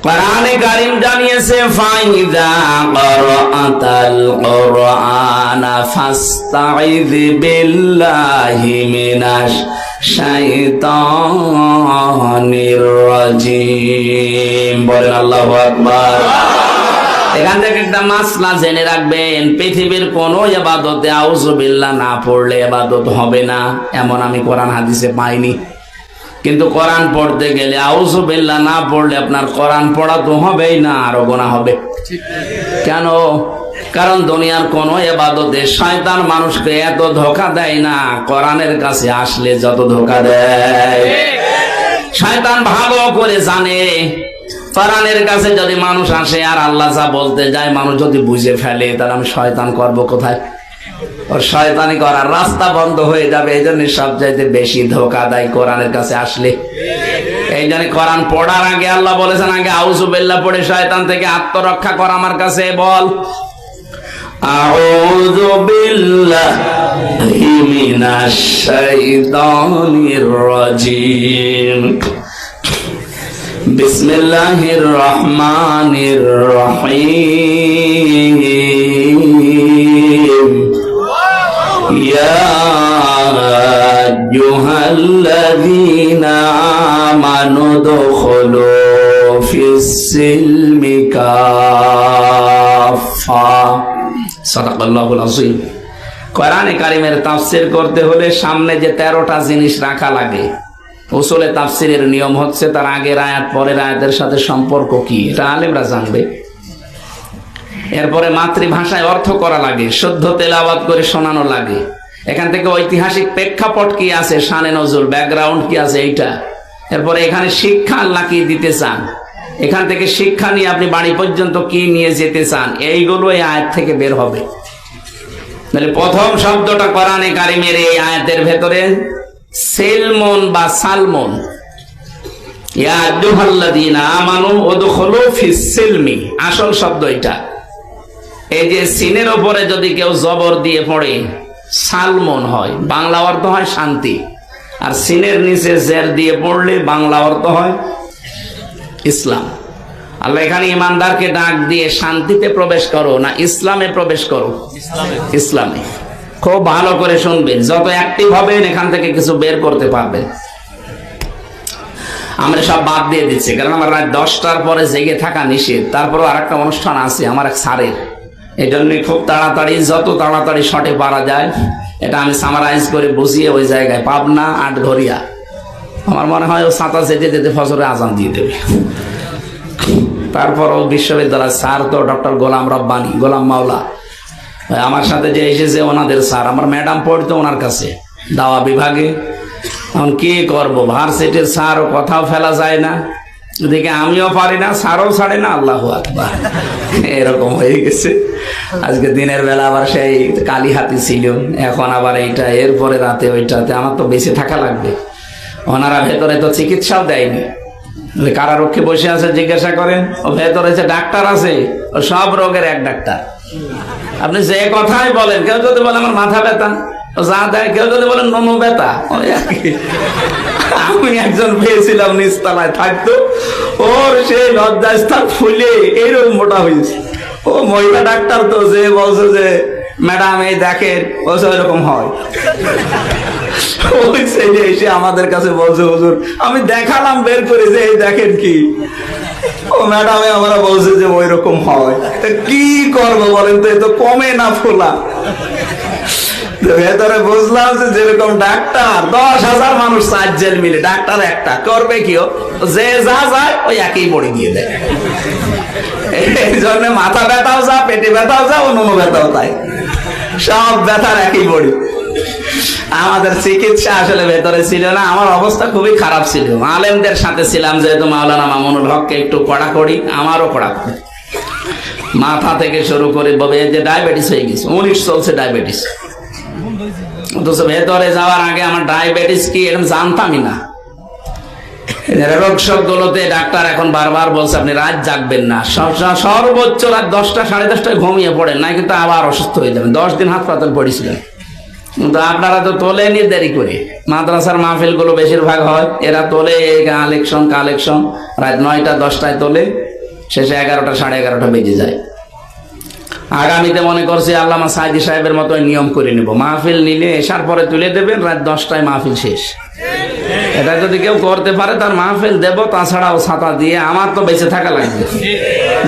কোরআনে কারীম জানিয়েছে ফাইদা ক্বারাআতাল কুরআনা ফাস্তাইয বিল্লাহি মিনাশ শাইতানির রাজিম। বলেন আল্লাহু আকবার। এখান থেকে একটা মাসলা জেনে রাখবেন, পৃথিবীর কোন ইবাদতে আউযু বিল্লাহ না পড়লে ইবাদত হবে না এমন আমি কোরআন হাদিসে পাইনি। কিন্তু কোরআন পড়তে গেলে আউযু বিল্লাহ না পড়লে আপনার কোরআন পড়া তো হবেই না, আরো গুনাহ হবে। কেন? কারণ দুনিয়ার কোন ইবাদতে শয়তান মানুষকে এত ধোঁকা দেয় না কোরআনের কাছে আসলে যত ধোঁকা দেয়। শয়তান ভালো করে জানে কোরআনের কাছে যদি মানুষ আসে আর আল্লাহ যা বলতে যায় মানুষ যদি বুঝে ফেলে, তাহলে আমি শয়তান করব কোথায়? ওর শয়তানি করার রাস্তা বন্ধ হয়ে যাবে। এই জন্য সবচাইতে বেশি ধোঁকা দেয় কোরআনের কাছে আসলে। এই জন্য কোরআন পড়ার আগে আল্লাহ বলেছেন আগে আউযু বিল্লাহ পড়ে শয়তান থেকে আত্মরক্ষা কর আমার কাছে বল। আউযু বিল্লাহি মিনাশ শাইতানির রাজিম। বিসমিল্লাহির রহমানির রহিম। ইয়া আইয়ুহাল্লাযীনা আমানু দুখুলু ফিস-সিলমি কাফা। সাদাকাল্লাহুল আযীম। কোরআনে কারীমের তাফসীর করতে হলে সামনে যে 13টা জিনিস রাখা লাগে, উসুলে তাফসীরের নিয়ম হচ্ছে তার আগের আয়াত পরের আয়াতের সাথে সম্পর্ক কি, এটা আলেমরা জানবে। এরপরে মাতৃভাষায় অর্থ করা লাগে, শুদ্ধ তেলাওয়াত করে শোনানো লাগে। এখান থেকে ঐতিহাসিক প্রেক্ষাপট কি আছে, শানে নজুল ব্যাকগ্রাউন্ড কি আছে এইটা। এরপরে এখানে শিক্ষা আল্লাহ কি দিতে চান, এখান থেকে শিক্ষা নিয়ে আপনি বাড়ি পর্যন্ত কি নিয়ে যেতে চান, এইগুলো এই আয়াত থেকে বের হবে। তাহলে প্রথম শব্দটা কোরআনে কারীমের এই আয়াতের ভেতরে সেলমন বা সালমন। ইয়া আইয়ুহাল্লাযীনা আমানু উদখুলু ফিস-সিলমি, আসল শব্দ এটা। এই যে সিনের উপরে যদি কেউ জবর দিয়ে পড়ে সালমন হয়, বাংলা অর্থ হয় শান্তি। আর সিনের নিচে জের দিয়ে পড়লে বাংলা অর্থ হয় ইসলাম। আল্লাহ এখানে ইমানদারকে ডাক দিয়ে শান্তিতে প্রবেশ করো না ইসলামে প্রবেশ করো? ইসলামে। খুব ভালো করে শুনবেন, যত অ্যাক্টিভ হবেন এখান থেকে কিছু বের করতে পারবেন। আমরা সব বাদ দিয়ে দিচ্ছি, কারণ আমার রাত 10টার পরে জেগে থাকা নিষেধ। তারপরও আরেকটা অনুষ্ঠান আছে আমার এক স্যারের, এই জন্য খুব তাড়াতাড়ি যত তাড়াতাড়ি শটে পারা যায় এটা আমি সামারাইজ করে বুঝিয়ে ওই জায়গায় পাবনা আটঘরিয়া। আমার মনে হয় ও ছাতা যেতে যেতে ফজরে আজান দিয়ে দেবে। তারপর ও বিশ্ববিদ্যালয়ের স্যার তো ডক্টর গোলাম রব্বানী, গোলাম মাওলা আমার সাথে যে এসেছে ওনাদের স্যার। আমার ম্যাডাম পড়তো ওনার কাছে দাওয়া বিভাগে। এখন কি করবো, ভার্সিটির স্যার কথাও ফেলা যায় না, এদিকে আমিও পারি না, স্যারও ছাড়ে না। আল্লাহু আকবার, এরকম হয়ে গেছে। আজকে দিনের বেলা আবার সেই কালী হাতি ছিল, এখন আবার এইটা, এরপরে রাতে ওইটাতে। আমার তো বেঁচে থাকা লাগবে। ওনারা ভেতরে তো চিকিৎসাও দেয়নি, কারারক্ষী বসে আছে, জিজ্ঞাসা করেন ও ভেতরে যে ডাক্তার আছে ও সব রোগের এক ডাক্তার। আপনি যে কথাই বলেন, কেউ যদি বলে আমার মাথা ব্যথা যা দেয়, কেউ যদি বলেন নমু ব্যথা। আমি একজন পেয়েছিলাম নিচতলায় থাকতো, ওর সেই লজ্জাস্থান ফুলে এইরকম মোটা হয়েছে। ও মহিলা ডাক্তার তো, যে বলছে যে ম্যাডাম এই দেখেন, বলছে ওইরকম হয়। ওই ছেলে এসে আমাদের কাছে বলছে হুজুর আমি দেখালাম বের করে যে এই দেখেন কি। ও ম্যাডামে আমরা বলছে যে ওই রকম হয়। কি করবো বলেন তো, এ তো কমে না ফোলা। ভেতরে বুঝলাম যে যেরকম ডাক্তার 10,000 মানুষ 4 জেল মিলে, ডাক্তার একটা করবে কি, যে যা যায় ওই একই বড়ি দিয়ে দেয়। এই জন্য মাথা ব্যথাও যা, পেটে ব্যথাও যা, অন্য ব্যথাও তাই, সব ব্যথার একই বড়ি। আমাদের চিকিৎসা আসলে ভেতরে ছিল না। আমার অবস্থা খুবই খারাপ ছিল। আলেমদের সাথে ছিলাম, যেহেতু মাওলানা মামুনুল হককে একটু কড়াকড়ি, আমারও কড়াকড়ি। মাথা থেকে শুরু করে বলে যে ডায়াবেটিস হয়ে গেছে, 19 চলছে ডায়াবেটিস। অথচ ভেতরে যাওয়ার আগে আমার ডায়াবেটিস কি এরকম জানতামই না। রোগ শোক গুলোতে ডাক্তার এখন বারবার বলছে আপনি রাত জাগবেন না, সর্বোচ্চ রাত 10টা 10:30টায় ঘুমিয়ে পড়েন, না কিন্তু আবার অসুস্থ হয়ে যাবেন। 10 দিন হাসপাতাল পড়েছিলেন। কিন্তু আপনারা তো তোলেনি দেরি করে। মাদ্রাসার মাহফিল গুলো বেশিরভাগ হয়, এরা তোলে কালেকশন রাত 9টা 10টায় তোলে, শেষে 11টা, 11:30 বেজে যায়। আগামীতে মনে করছি আল্লামা সাইদি সাহেবের মতো নিয়ম করে নিব, মাহফিল নিলে এসার পরে তুলে দেবেন, রাত 10টায় মাহফিল শেষ। এটা যদি কেউ করতে পারে তার মাহফিল দেব, তাছাড়াও ছাতা দিয়ে। আমার তো বেঁচে থাকা লাগবে,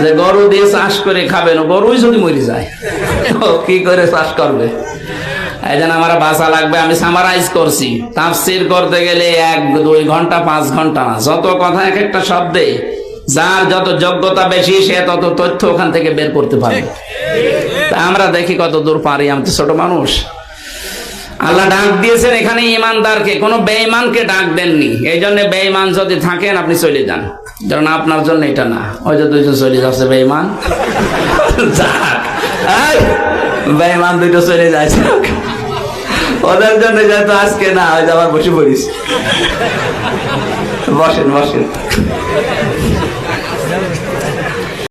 যে গরু দিয়ে চাষ করে খাবেন, গরুই যদি মরে যায় কি করে চাষ করবে? এই জন্য আমার বাঁচা লাগবে। আমি সামারাইজ করছি, তাফসির করতে গেলে 1-2 ঘন্টা 5 ঘন্টা না, যত কথা এক একটা শব্দে, যার যত যোগ্যতা বেশি সে তত তথ্য ওখান থেকে বের করতে পারবে। তা আমরা দেখি কত দূর পারি, আমি তো ছোট মানুষ। আল্লাহ ডাক দিয়েছেন এখানে ইমানদারকে, কোনো বেঈমানকে ডাক দেননি। এই জন্য বেঈমান যদি থাকেন আপনি চলে যান, কারণ আপনার জন্য এটা না। ওই যে 2জন চলে যাচ্ছে বেঈমান, বেঈমান 2টো চলে যাচ্ছে, ওদের জন্য যেহেতু আজকে না হয়, আবার বসে পড়িস। বসেন বসেন।